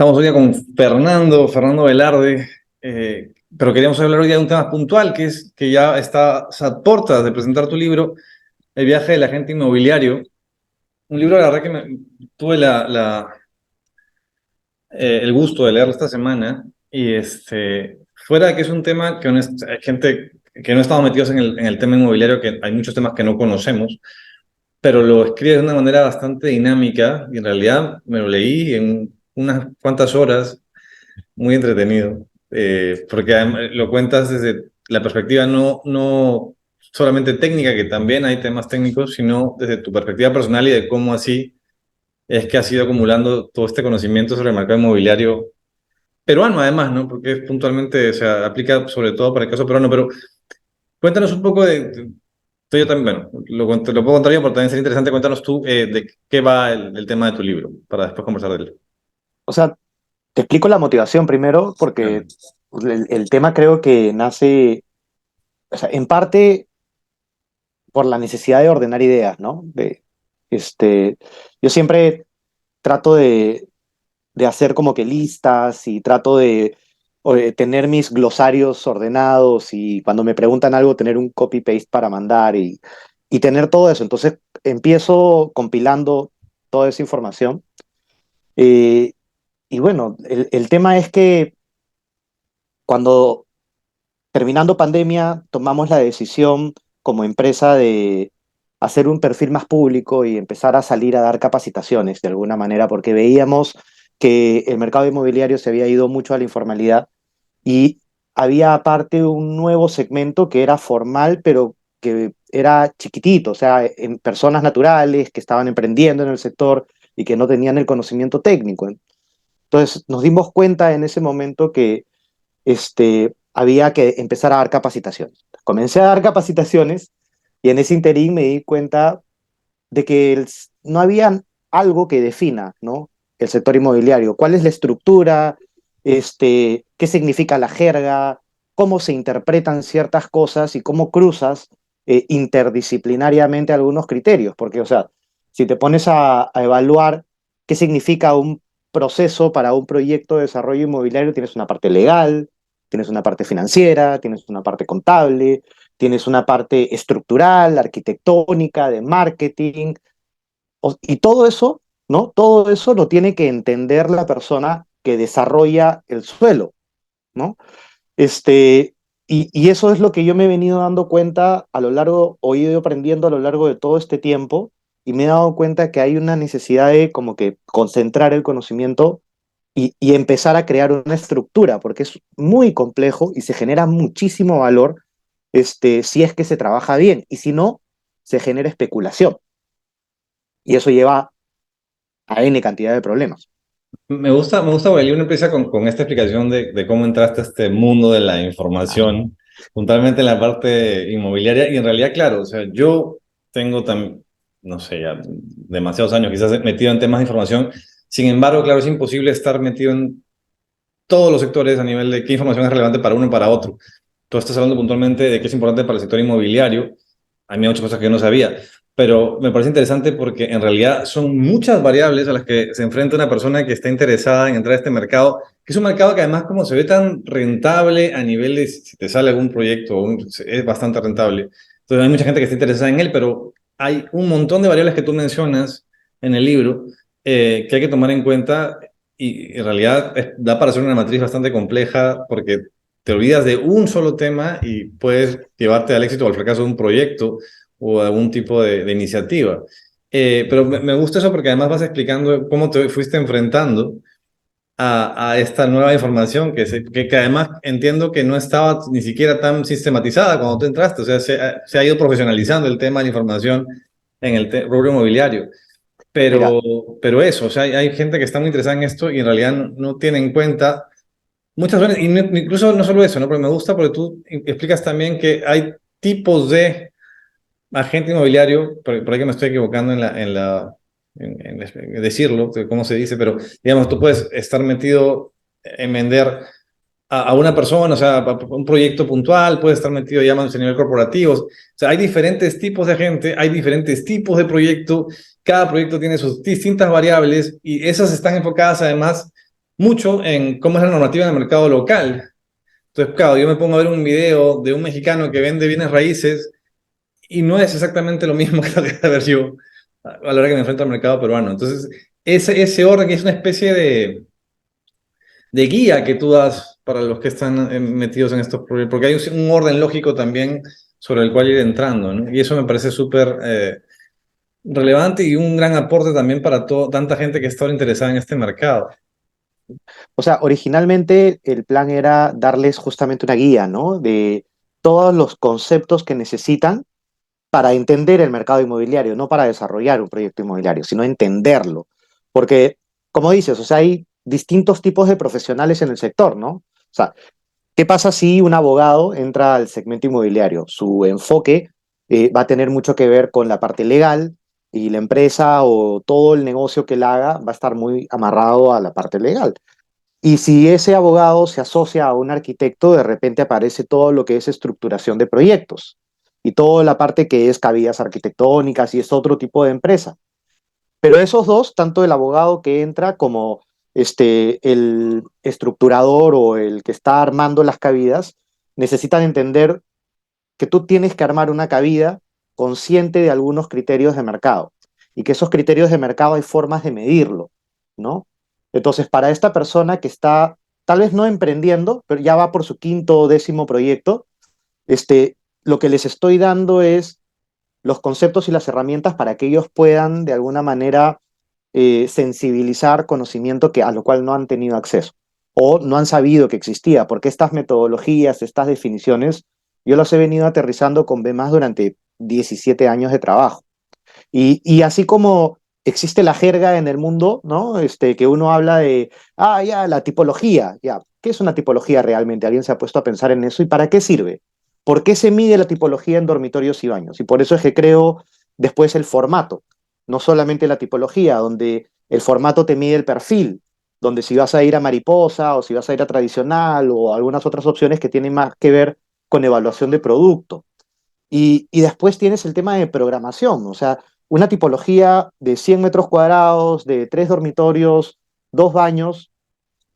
Estamos hoy día con Fernando Velarde, pero queríamos hablar hoy día de un tema puntual, que es que ya estás a puertas de presentar tu libro, El viaje del agente inmobiliario. Un libro, la verdad que tuve el gusto de leerlo esta semana, y fuera de que es un tema que hay gente que no estamos metidos en el tema inmobiliario, que hay muchos temas que no conocemos, pero lo escribe de una manera bastante dinámica, y en realidad me lo leí en unas cuantas horas. Muy entretenido, porque además lo cuentas desde la perspectiva no solamente técnica, que también hay temas técnicos, sino desde tu perspectiva personal y de cómo así es que has ido acumulando todo este conocimiento sobre el mercado inmobiliario peruano, además, ¿no? Porque es puntualmente, o sea, aplica sobre todo para el caso peruano, pero cuéntanos un poco yo también, bueno, lo puedo contar yo, pero también sería interesante. Cuéntanos tú de qué va el tema de tu libro, para después conversar de él. O sea, te explico la motivación primero, Claro. porque el tema creo que nace, o sea, en parte por la necesidad de ordenar ideas, ¿no? Yo siempre trato de hacer como que listas y trato de tener mis glosarios ordenados y cuando me preguntan algo tener un copy-paste para mandar y tener todo eso. Entonces empiezo compilando toda esa información. eh, y bueno, el tema es que cuando terminando pandemia, tomamos la decisión como empresa de hacer un perfil más público y empezar a salir a dar capacitaciones de alguna manera, porque veíamos que el mercado inmobiliario se había ido mucho a la informalidad y había aparte un nuevo segmento que era formal, pero que era chiquitito, o sea, en personas naturales que estaban emprendiendo en el sector y que no tenían el conocimiento técnico. Entonces nos dimos cuenta en ese momento que había que empezar a dar capacitaciones. Comencé a dar capacitaciones y en ese interín me di cuenta de que no había algo que defina, ¿no? El sector inmobiliario. ¿Cuál es la estructura? ¿Qué significa la jerga? ¿Cómo se interpretan ciertas cosas y cómo cruzas interdisciplinariamente algunos criterios? Porque, o sea, si te pones a evaluar qué significa un proceso para un proyecto de desarrollo inmobiliario, tienes una parte legal, tienes una parte financiera, tienes una parte contable, tienes una parte estructural, arquitectónica, de marketing, y todo eso, ¿no? Todo eso lo tiene que entender la persona que desarrolla el suelo, ¿no? Y eso es lo que yo me he venido dando cuenta a lo largo, o he ido aprendiendo a lo largo de todo este tiempo, y me he dado cuenta que hay una necesidad de como que concentrar el conocimiento y empezar a crear una estructura, porque es muy complejo y se genera muchísimo valor si es que se trabaja bien, y si no, se genera especulación, y eso lleva a N cantidad de problemas. Me gusta porque el libro empieza con esta explicación de cómo entraste a este mundo de la Claro. información, puntualmente en la parte inmobiliaria. Y en realidad, claro, o sea, yo tengo también, no sé, ya demasiados años quizás metido en temas de información. Sin embargo, claro, es imposible estar metido en todos los sectores a nivel de qué información es relevante para uno y para otro. Tú estás hablando puntualmente de qué es importante para el sector inmobiliario. A mí hay muchas cosas que yo no sabía, pero me parece interesante porque en realidad son muchas variables a las que se enfrenta una persona que está interesada en entrar a este mercado, que es un mercado que además como se ve tan rentable a nivel de si te sale algún proyecto, es bastante rentable. Entonces hay mucha gente que está interesada en él, pero hay un montón de variables que tú mencionas en el libro que hay que tomar en cuenta y en realidad da para hacer una matriz bastante compleja porque te olvidas de un solo tema y puedes llevarte al éxito o al fracaso de un proyecto o de algún tipo de iniciativa. Pero me gusta eso porque además vas explicando cómo te fuiste enfrentando a esta nueva información que además entiendo que no estaba ni siquiera tan sistematizada cuando tú entraste. O sea, se ha ido profesionalizando el tema de la información en el rubro inmobiliario. Mira, Pero eso, o sea, hay gente que está muy interesada en esto y en realidad no tiene en cuenta muchas veces, y incluso no solo eso, ¿no? Pero me gusta porque tú explicas también que hay tipos de agente inmobiliario, por ahí que me estoy equivocando en decirlo, de cómo se dice, pero digamos, tú puedes estar metido en vender a una persona, o sea, a un proyecto puntual, puedes estar metido, digamos, a nivel corporativo. O sea, hay diferentes tipos de agente, hay diferentes tipos de proyecto, cada proyecto tiene sus distintas variables y esas están enfocadas además mucho en cómo es la normativa en el mercado local. Entonces, claro, yo me pongo a ver un video de un mexicano que vende bienes raíces y no es exactamente lo mismo que lo que voy a ver yo a la hora que me enfrento al mercado peruano. Entonces, ese orden que es una especie de guía que tú das para los que están metidos en estos proyectos, porque hay un orden lógico también sobre el cual ir entrando, ¿no? Y eso me parece súper relevante y un gran aporte también para tanta gente que está ahora interesada en este mercado. O sea, originalmente el plan era darles justamente una guía, ¿no? De todos los conceptos que necesitan para entender el mercado inmobiliario, no para desarrollar un proyecto inmobiliario, sino entenderlo. Porque, como dices, o sea, hay distintos tipos de profesionales en el sector, ¿no? O sea, ¿qué pasa si un abogado entra al segmento inmobiliario? Su enfoque va a tener mucho que ver con la parte legal y la empresa o todo el negocio que él haga va a estar muy amarrado a la parte legal. Y si ese abogado se asocia a un arquitecto, de repente aparece todo lo que es estructuración de proyectos y toda la parte que es cabillas arquitectónicas y es otro tipo de empresa. Pero esos dos, tanto el abogado que entra como el estructurador o el que está armando las cabidas, necesitan entender que tú tienes que armar una cabida consciente de algunos criterios de mercado y que esos criterios de mercado hay formas de medirlo, ¿no? Entonces, para esta persona que está tal vez no emprendiendo, pero ya va por su quinto o décimo proyecto, lo que les estoy dando es los conceptos y las herramientas para que ellos puedan de alguna manera sensibilizar conocimiento a lo cual no han tenido acceso o no han sabido que existía, porque estas metodologías, estas definiciones, yo las he venido aterrizando con B más durante 17 años de trabajo. Y así como existe la jerga en el mundo, ¿no? Que uno habla de, ya, la tipología, ya, ¿qué es una tipología realmente? ¿Alguien se ha puesto a pensar en eso? ¿Y para qué sirve? ¿Por qué se mide la tipología en dormitorios y baños? Y por eso es que creo después el formato, no solamente la tipología, donde el formato te mide el perfil, donde si vas a ir a mariposa o si vas a ir a tradicional o algunas otras opciones que tienen más que ver con evaluación de producto. Y después tienes el tema de programación, o sea, una tipología de 100 metros cuadrados, de 3 dormitorios, 2 baños,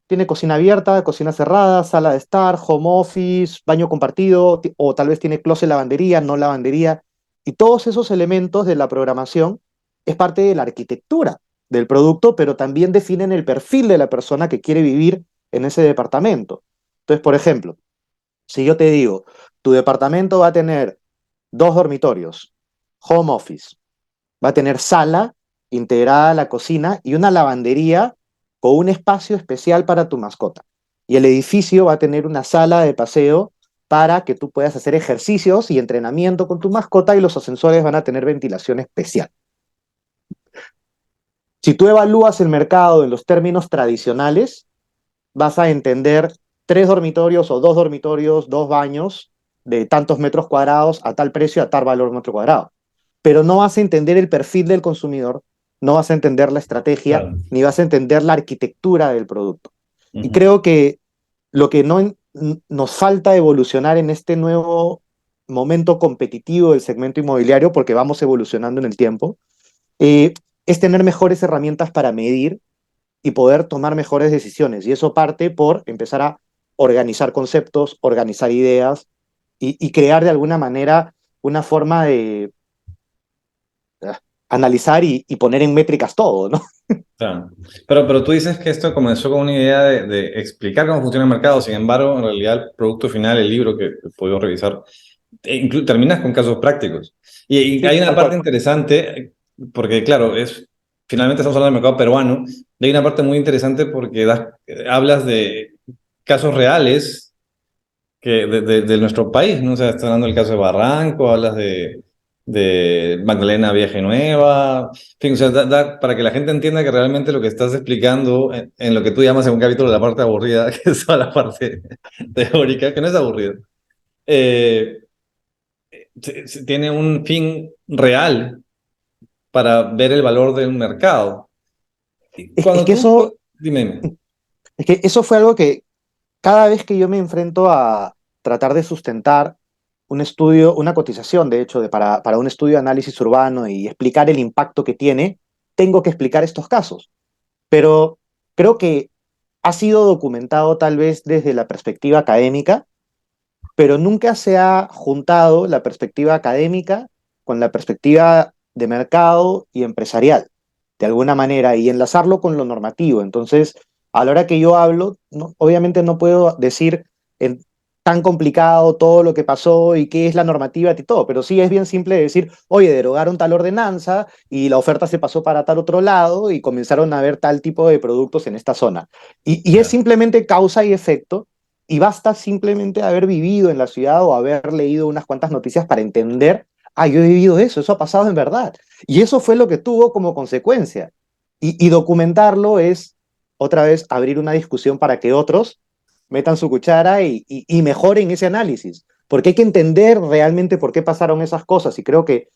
tiene cocina abierta, cocina cerrada, sala de estar, home office, baño compartido, o tal vez tiene closet lavandería, no lavandería. Y todos esos elementos de la programación es parte de la arquitectura del producto, pero también definen el perfil de la persona que quiere vivir en ese departamento. Entonces, por ejemplo, si yo te digo, tu departamento va a tener 2 dormitorios, home office, va a tener sala integrada a la cocina y una lavandería con un espacio especial para tu mascota. Y el edificio va a tener una sala de paseo para que tú puedas hacer ejercicios y entrenamiento con tu mascota y los ascensores van a tener ventilación especial. Si tú evalúas el mercado en los términos tradicionales, vas a entender 3 dormitorios o 2 dormitorios, 2 baños de tantos metros cuadrados a tal precio, a tal valor metro cuadrado. Pero no vas a entender el perfil del consumidor, no vas a entender la estrategia, Claro. ni vas a entender la arquitectura del producto. Y Ujú. creo que lo que no nos falta evolucionar en este nuevo momento competitivo del segmento inmobiliario, porque vamos evolucionando en el tiempo, eh, es tener mejores herramientas para medir y poder tomar mejores decisiones. Y eso parte por empezar a organizar conceptos, organizar ideas y crear de alguna manera una forma de analizar y poner en métricas todo, ¿no? Claro. Pero tú dices que esto comenzó con una idea de explicar cómo funciona el mercado, sin embargo, en realidad el producto final, el libro que he podido revisar, terminas con casos prácticos. Y Sí, hay una tal cual. parte interesante, porque claro, finalmente estamos hablando del mercado peruano, y hay una parte muy interesante porque hablas de casos reales de nuestro país, ¿no? O sea, estás hablando del caso de Barranco, hablas de Magdalena Vieja y Nueva, en fin, o sea, para que la gente entienda que realmente lo que estás explicando en lo que tú llamas en un capítulo la parte aburrida, que es toda la parte teórica, que no es aburrida, eh, tiene un fin real para ver el valor de un mercado. Y Es cuando que tú, eso, dime, es que eso fue algo que cada vez que yo me enfrento a tratar de sustentar un estudio, una cotización, de hecho, para un estudio de análisis urbano y explicar el impacto que tiene, tengo que explicar estos casos. Pero creo que ha sido documentado tal vez desde la perspectiva académica, pero nunca se ha juntado la perspectiva académica con la perspectiva de mercado y empresarial, de alguna manera, y enlazarlo con lo normativo. Entonces, a la hora que yo hablo, obviamente no puedo decir en tan complicado todo lo que pasó y qué es la normativa y todo, pero sí es bien simple decir, oye, derogaron tal ordenanza y la oferta se pasó para tal otro lado y comenzaron a ver tal tipo de productos en esta zona. Y es Ya. simplemente causa y efecto, y basta simplemente haber vivido en la ciudad o haber leído unas cuantas noticias para entender, ah, yo he vivido eso ha pasado en verdad. Y eso fue lo que tuvo como consecuencia. Y documentarlo es, otra vez, abrir una discusión para que otros metan su cuchara y mejoren ese análisis. Porque hay que entender realmente por qué pasaron esas cosas. Y creo que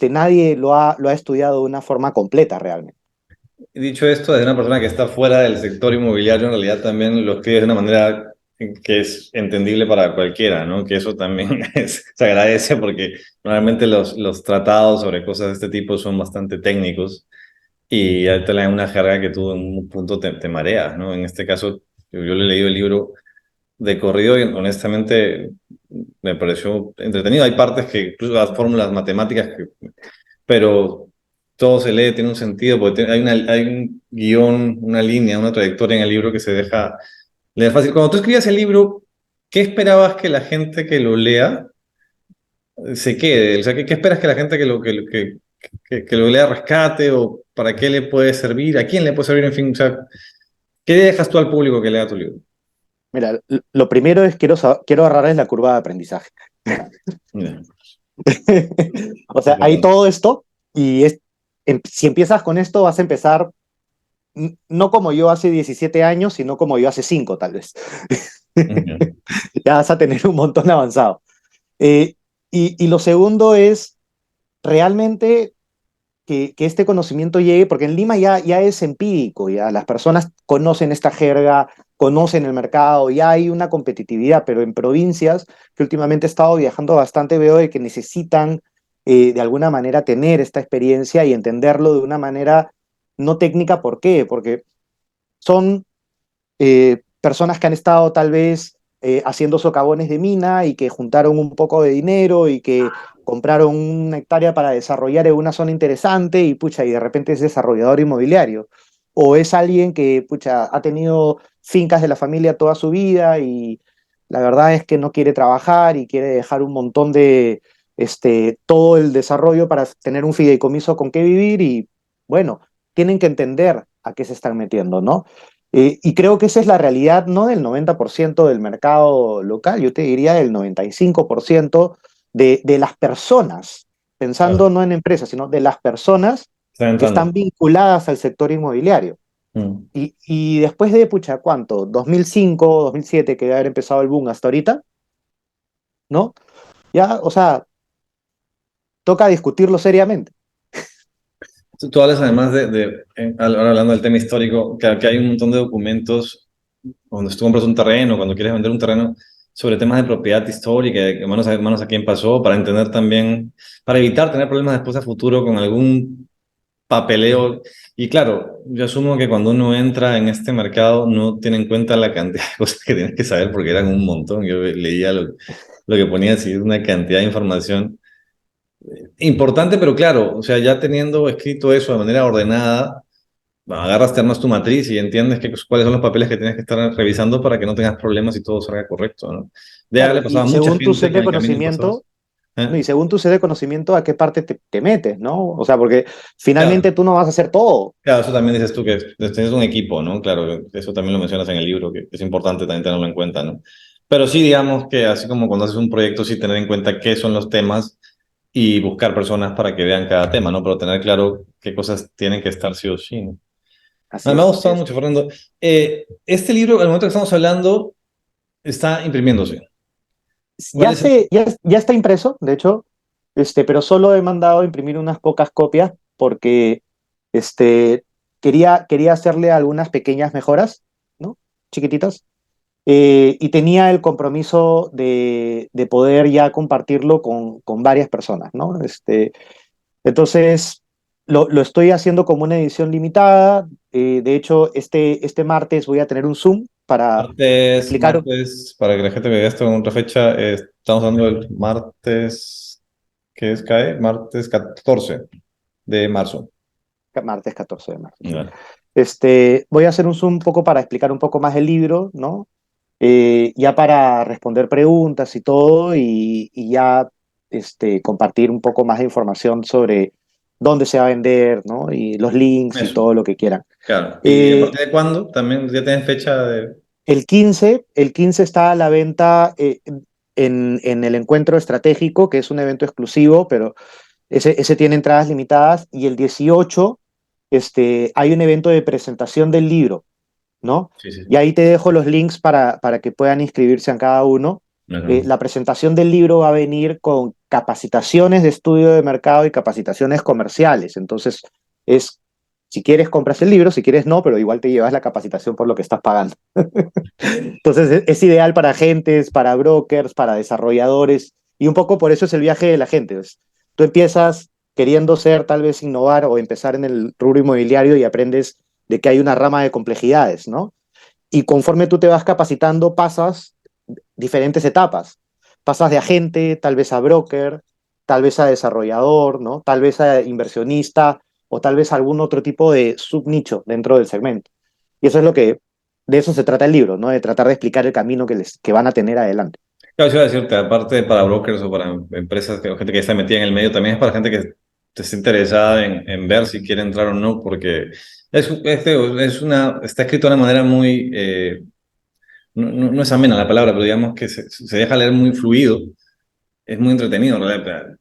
nadie lo ha estudiado de una forma completa realmente. Dicho esto, de una persona que está fuera del sector inmobiliario, en realidad también lo escribe de una manera que es entendible para cualquiera, ¿no? Que eso también se agradece porque normalmente los tratados sobre cosas de este tipo son bastante técnicos y ya te la una jerga que tú en un punto te mareas, ¿no? En este caso, yo le he leído el libro de corrido y honestamente me pareció entretenido. Hay partes que, incluso las fórmulas matemáticas, pero todo se lee, tiene un sentido, porque hay un guión, una línea, una trayectoria en el libro que se deja leer fácil. Cuando tú escribías el libro, ¿qué esperabas que la gente que lo lea se quede? O sea, ¿qué esperas que la gente que lo lea rescate o para qué le puede servir? ¿A quién le puede servir? En fin, o sea, ¿qué dejas tú al público que lea tu libro? Mira, lo primero es quiero agarrarles la curva de aprendizaje. Mira, O sea, hay importante. todo esto y si empiezas con esto vas a empezar no como yo hace 17 años, sino como yo hace 5 tal vez. Ya. Ya vas a tener un montón avanzado. Eh, y lo segundo es realmente que este conocimiento llegue, porque en Lima ya es empírico, ya las personas conocen esta jerga, conocen el mercado, ya hay una competitividad, pero en provincias, que últimamente he estado viajando bastante, veo de que necesitan de alguna manera tener esta experiencia y entenderlo de una manera no técnica. ¿Por qué? Porque son personas que han estado tal vez haciendo socavones de mina y que juntaron un poco de dinero y que compraron una hectárea para desarrollar en una zona interesante y pucha, y de repente es desarrollador inmobiliario. O es alguien que pucha, ha tenido fincas de la familia toda su vida y la verdad es que no quiere trabajar y quiere dejar un montón de todo el desarrollo para tener un fideicomiso con qué vivir y bueno, tienen que entender a qué se están metiendo, ¿no? Y creo que esa es la realidad, no del 90% del mercado local, yo te diría del 95% de las personas, Claro, pensando no en empresas, sino de las personas está que entrando. están vinculadas al sector inmobiliario. Mm. Y después de, pucha, ¿cuánto? 2005, 2007, que debe haber empezado el boom hasta ahorita, ¿no? Ya, o sea, toca discutirlo seriamente. Tú hablas además ahora hablando del tema histórico, que hay un montón de documentos cuando tú compras un terreno, cuando quieres vender un terreno, sobre temas de propiedad histórica, de manos a quién pasó, para entender también, para evitar tener problemas después a futuro con algún papeleo. Y claro, yo asumo que cuando uno entra en este mercado no tiene en cuenta la cantidad de cosas que tienes que saber porque eran un montón. Yo leía lo que ponía así, una cantidad de información importante, pero claro, o sea, ya teniendo escrito eso de manera ordenada, agarras, te armas tu matriz y entiendes cuáles son los papeles que tienes que estar revisando para que no tengas problemas y todo salga correcto, ¿no? Ya le Claro, pasaba y a mucha según tu gente set que en de el camino pasaba. conocimiento, no, ¿Eh? y según tu sede de conocimiento, a qué parte te metes, ¿no? O sea, porque Claro, finalmente tú no vas a hacer todo. claro, eso también dices tú que tienes un equipo, ¿no? Claro, eso también lo mencionas en el libro, que es importante también tenerlo en cuenta, ¿no? Pero sí, digamos que así como cuando haces un proyecto, sí tener en cuenta qué son los temas y buscar personas para que vean cada tema, ¿no? Pero tener claro qué cosas tienen que estar sí o sí, ¿no? Así Me ha es, así gustado es. mucho, Fernando. Este libro, al momento que estamos hablando, está imprimiéndose. ¿Cuál es el...? Ya está impreso, de hecho, pero solo he mandado a imprimir unas pocas copias porque este, quería hacerle algunas pequeñas mejoras, ¿no? Chiquititas. Y tenía el compromiso de poder ya compartirlo con varias personas, ¿no? Entonces, lo estoy haciendo como una edición limitada. De hecho, este martes voy a tener un Zoom para explicar. Martes, para que la gente vea esto en otra fecha, estamos hablando del martes, ¿qué es? ¿Cae? Martes 14 de marzo. Martes 14 de marzo, sí. Ya. Voy a hacer un Zoom un poco para explicar un poco más el libro, ¿no? Ya para responder preguntas y todo, y ya compartir un poco más de información sobre dónde se va a vender, ¿no? Y los links y Eso, todo lo que quieran. claro. ¿Y a Eh, partir de cuándo? También ya tienes fecha de... el quince está a la venta en el encuentro estratégico, que es un evento exclusivo, pero ese tiene entradas limitadas, y el 18 hay un evento de presentación del libro, ¿no? Sí, sí. Y ahí te dejo los links para que puedan inscribirse en cada uno. Ajá. La presentación del libro va a venir con capacitaciones de estudio de mercado y capacitaciones comerciales. Entonces, es, si quieres compras el libro, si quieres no, pero igual te llevas la capacitación por lo que estás pagando. Entonces, es ideal para agentes, para brokers, para desarrolladores, y un poco por eso es el viaje de la gente. Tú empiezas queriendo ser, tal vez innovar o empezar en el rubro inmobiliario y aprendes de que hay una rama de complejidades, ¿no? Y conforme tú te vas capacitando, pasas diferentes etapas. Pasas de agente, tal vez a broker, tal vez a desarrollador, ¿no? Tal vez a inversionista o tal vez a algún otro tipo de subnicho dentro del segmento. Y eso es lo que, de eso se trata el libro, ¿no? De tratar de explicar el camino que van a tener adelante. Claro, sí iba a decirte, aparte de para brokers o para empresas o gente que está metida en el medio, también es para gente que esté interesada en ver si quiere entrar o no, porque está escrito de una manera muy, no es amena la palabra, pero digamos que se deja leer muy fluido, es muy entretenido, en realidad.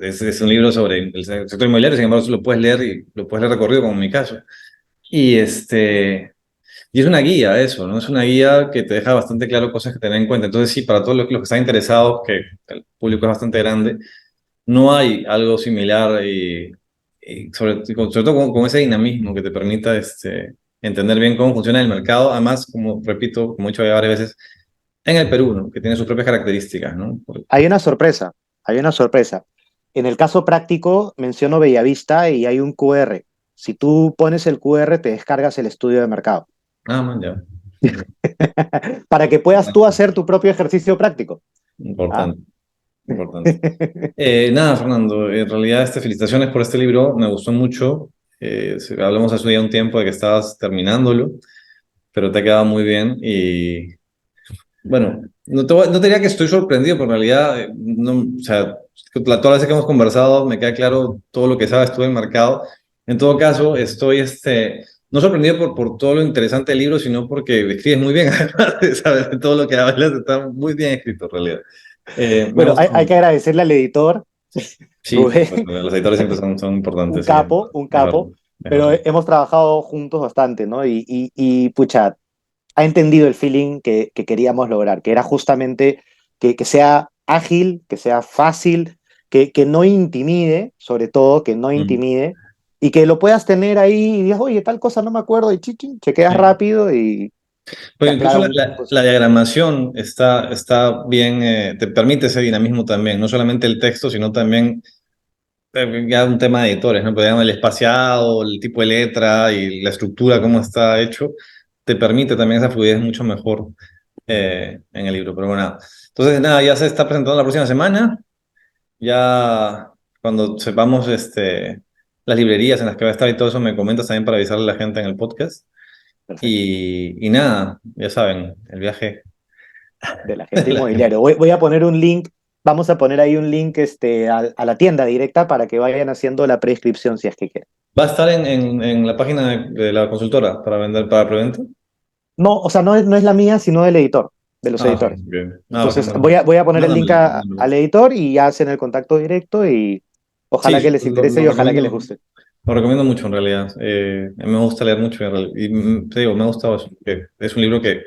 Es un libro sobre el sector inmobiliario, sin embargo, lo puedes leer y lo puedes leer recorrido, como en mi caso. Y y es una guía eso, ¿no? Es una guía que te deja bastante claro cosas que tener en cuenta. Entonces, sí, para todos los que están interesados, que el público es bastante grande, no hay algo similar y sobre todo con ese dinamismo que te permita entender bien cómo funciona el mercado. Además, como repito, como he dicho ya varias veces, en el Perú, ¿no? Que tiene sus propias características, ¿no? Hay una sorpresa, hay una sorpresa. En el caso práctico, menciono Bellavista y hay un QR. Si tú pones el QR, te descargas el estudio de mercado Ah, man, ya. para que puedas tú hacer tu propio ejercicio práctico. ¿Ah? Importante, importante. Nada, Fernando, en realidad, felicitaciones por este libro, me gustó mucho. Hablamos hace ya un tiempo de que estabas terminándolo, pero te ha quedado muy bien y bueno, no te diría que estoy sorprendido, pero en realidad, no, o sea, todas las veces que hemos conversado me queda claro todo lo que sabes tú del mercado. En todo caso, estoy no sorprendido por todo lo interesante del libro, sino porque escribes muy bien, además de saber de todo lo que hablas, está muy bien escrito en realidad. Me Bueno, gusta hay mucho. que agradecerle al editor, Sí, por Rubén, supuesto, los editores siempre son un importantes, sí, capo, un es verdad, capo, es pero verdad. hemos trabajado juntos bastante, ¿no? Pucha, ha entendido el feeling que queríamos lograr, que era justamente que sea ágil, que sea fácil, que no intimide, sobre todo, que no Mm. intimide, y que lo puedas tener ahí y digas, oye, tal cosa no me acuerdo, y chichi, chequeas Sí. rápido y te Pero incluso aclara muchas la cosas. diagramación está bien, te permite ese dinamismo también, no solamente el texto, sino también ya un tema de editores, ¿no? Pero digamos, el espaciado, el tipo de letra y la estructura, cómo está hecho, te permite también esa fluidez mucho mejor en el libro. Pero bueno, entonces nada, ya se está presentando la próxima semana, ya cuando sepamos las librerías en las que va a estar y todo eso, me comentas también para avisarle a la gente en el podcast. Perfecto. Y nada, ya saben, el viaje De la de gente la gente. inmobiliaria. Voy a poner un link, vamos a poner ahí un link a la tienda directa para que vayan haciendo la prescripción si es que quieren. Va a estar en la página de la consultora para vender para preventa. No, o sea, no es la mía, sino del editor, de los Ah, ok, editores. bien. Ah, ok, Entonces, voy a poner el link mándamelo, mándamelo. al editor y ya hacen el contacto directo y ojalá Sí, que les interese y ojalá que les guste. lo recomiendo mucho en realidad. Me gusta leer mucho en y te digo, me ha gustado eso, que es un libro que,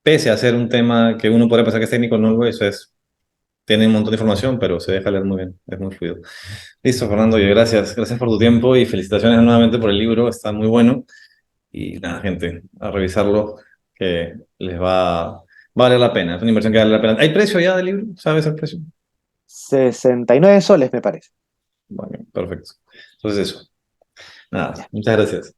pese a ser un tema que uno podría pensar que es técnico, no lo es, tiene un montón de información, pero se deja leer muy bien, es muy fluido. Listo, Fernando, y gracias por tu tiempo y felicitaciones nuevamente por el libro, está muy bueno. Y nada, gente, a revisarlo, que les va a valer la pena. Es una inversión que vale la pena. ¿Hay precio ya del libro? ¿Sabes el precio? 69 soles, me parece. Bueno, perfecto. Entonces eso, nada, Ya. muchas gracias.